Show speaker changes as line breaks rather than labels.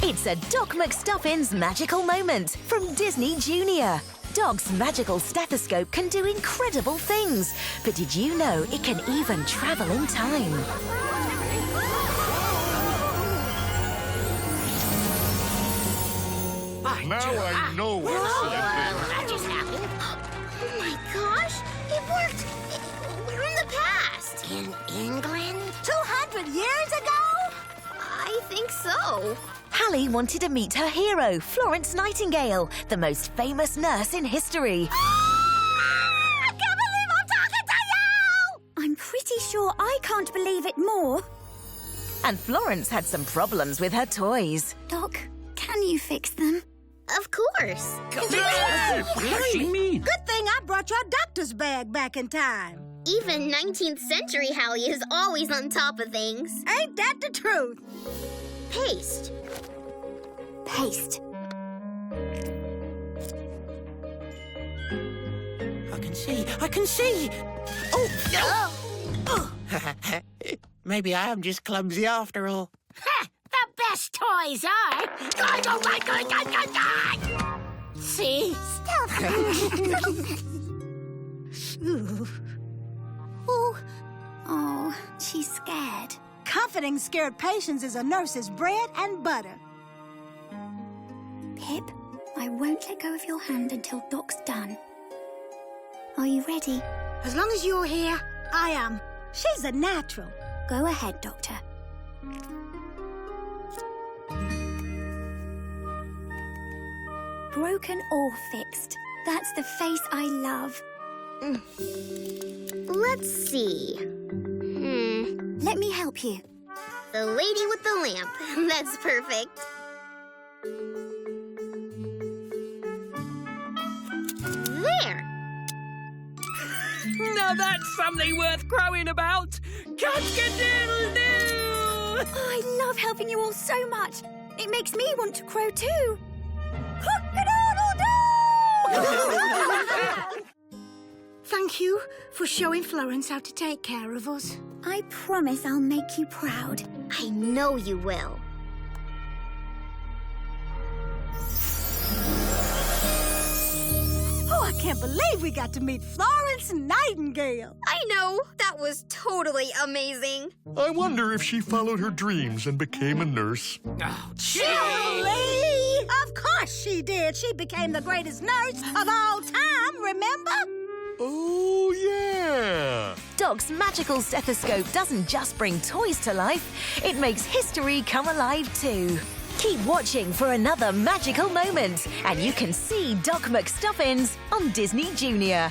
It's a Doc McStuffins magical moment from Disney Junior. Doc's magical stethoscope can do incredible things, but did you know it can even travel in time?
Now I know what's
That just happened. Oh my gosh, it worked. We're in the past. In England?
200 years ago?
I think so.
Hallie wanted to meet her hero, Florence Nightingale, the most famous nurse in history.
I can't believe I'm talking to you! I'm pretty sure I can't believe it more.
And Florence had some problems with her toys.
Doc, can you fix them?
Of course.
What does she mean?
Good thing I brought your doctor's bag back in time.
Even 19th century Hallie is always on top of things.
Ain't that the truth?
Paste.
Paste.
I can see! Oh! Maybe I am just clumsy after all.
Ha! The best toys are... See?
Oh, she's scared.
Comforting scared patients is a nurse's bread and butter.
Pip, I won't let go of your hand until Doc's done. Are you ready?
As long as you're here, I am. She's a natural.
Go ahead, Doctor. Broken or fixed. That's the face I love.
Let's see.
Let me help you.
The lady with the lamp. That's perfect. There.
Now that's something worth crowing about. Cock-a-doodle-doo!
Oh, I love helping you all so much. It makes me want to crow too.
Thank you for showing Florence how to take care of us.
I promise I'll make you proud.
I know you will.
Oh, I can't believe we got to meet Florence Nightingale.
I know. That was totally amazing.
I wonder if she followed her dreams and became a nurse.
Oh,
Lee! Of course she did. She became the greatest nurse of all time, remember?
Oh, yeah!
Doc's magical stethoscope doesn't just bring toys to life, it makes history come alive too. Keep watching for another magical moment, and you can see Doc McStuffins on Disney Junior.